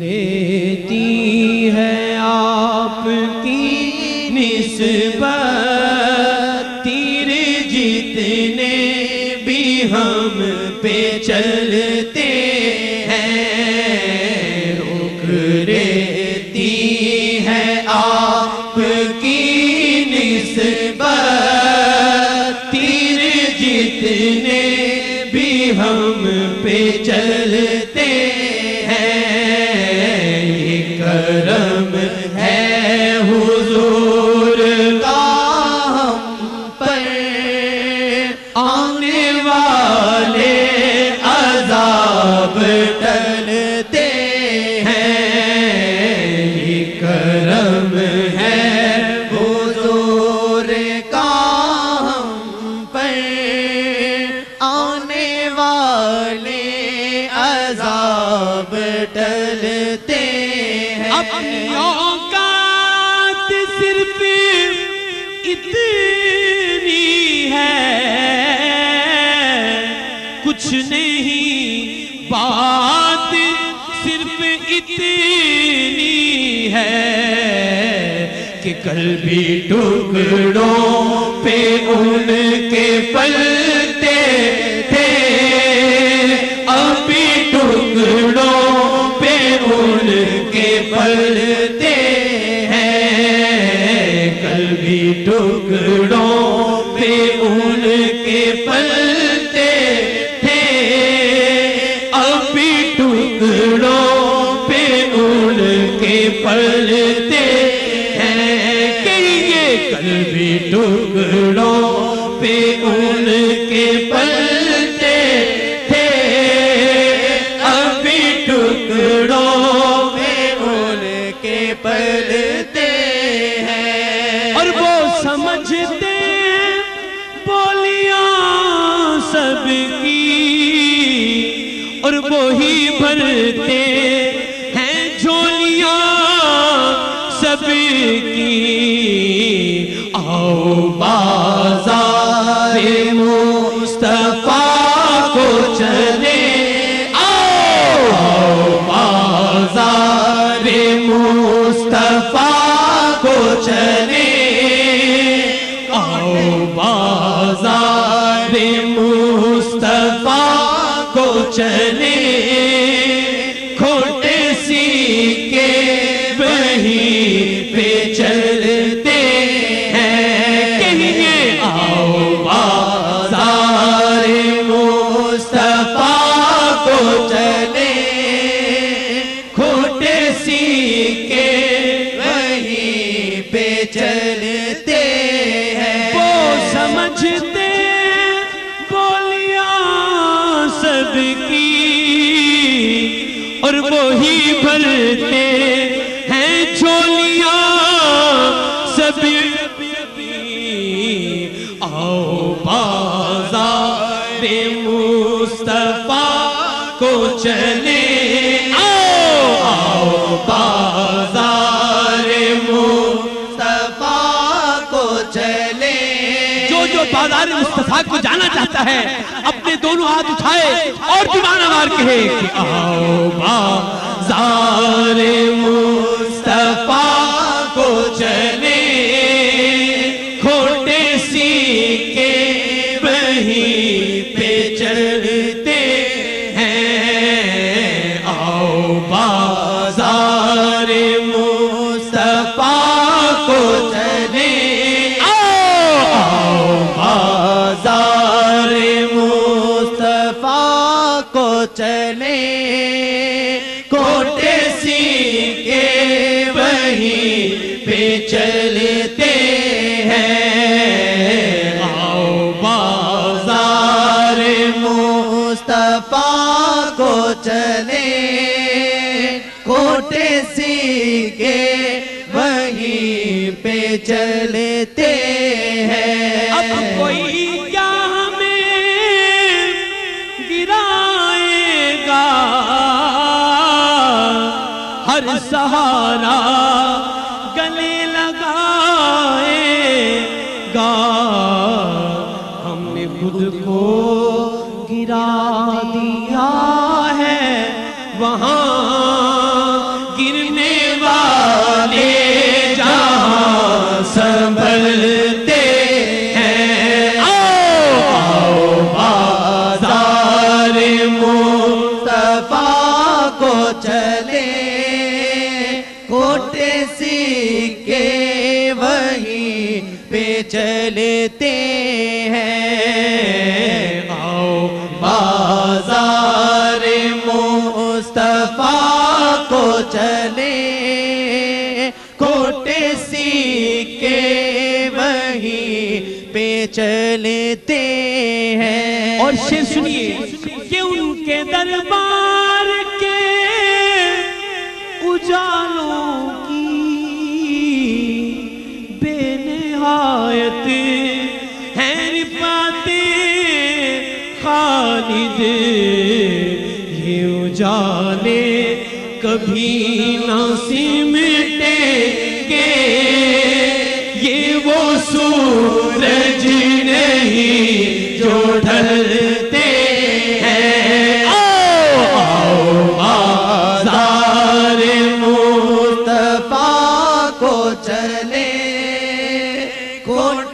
لیتی ہے آپ کی نسبت، تیر جتنے بھی ہم پہ چلتے ہیں، روک لیتی ہے آپ کی نسبت، تیر جتنے بھی ہم پہ چلتے ہیں، یہ کرم ہے حضور کا ہم پر، آنے والے عذاب ٹلتے ہیں، یہ کرم ہے حضور کا ہم پر، آنے والے عذاب ٹلتے ہیں۔ اپنی اوقات صرف اتنی ہے، کچھ نہیں بات صرف اتنی ہے کہ کل بھی ٹکڑوں پہ ان کے پلتے تھے، ابھی ٹکڑوں پہ ان کے پلتے ہیں، کل بھی ٹکڑوں پہ ان کے پلتے تھے، ابھی ٹکڑوں پہ ان کے پلتے ہیں، کہ یہ کل بھی ٹکڑوں پہ ان کے پلتے تھے، ابھی ٹکڑوں پہ ان کے پلتے ہیں۔ اور وہ سمجھتے بولیاں سب کی، اور وہی بھرتے ہیں جھولیاں سب کی، آؤ بازار مصطفیٰ کو چلے، آؤ بازار مصطفیٰ کو چلے، آؤ بازار مصطفیٰ کو چلے، کھوٹے سیکے وہیں پہ چلتے ہیں، کہیے آؤ بازار مصطفیٰ کو چلے، کھوٹے سیکے وہیں پہ چلتے ہیں۔ وہ سمجھتے بولیاں سب کی، اور وہی بھرتے ہیں جھولیاں سب کی، آؤ بازار مصطفیٰ کو چلے، آؤ بازار مصطفیٰ کو چلے، جو بازار مصطفیٰ کو جانا چاہتا ہے اپنے دونوں ہاتھ اٹھائے اور دیوانہ وار کہے کہ آؤ بازار مصطفیٰ کو چلے، کھوٹے سیکے وہیں پہ چلتے ہیں، آؤ بازار مصطفیٰ کو چلے، آؤ بازار مصطفیٰ کو چلے، کھوٹے سیکے وہیں پہ چلتے ہیں، آؤ بازار مصطفیٰ کو چلے، کھوٹے سیکے وہیں پہ چلتے ہیں۔ اب کوئی کیا ہمیں گرائے گا، ہر سہارا گلے لگائے گا، ہم نے خود کو گرا دیا ہے وہاں چلے کوٹے سکے وہیں پہ چلتے ہیں آؤ بازار مصطفیٰ کو چلے کوٹے سکے وہیں پہ چلتے ہیں اور شعر سنیے کہ ان کے دربار کے اجالوں کی بے نہایت ہے رفعتیں خالد یہ اجالے کبھی نہ سمٹیں گے یہ وہ سورج نہیں جو ڈھلتے ہیں آؤ بازار مصطفیٰ کو چلے کوٹے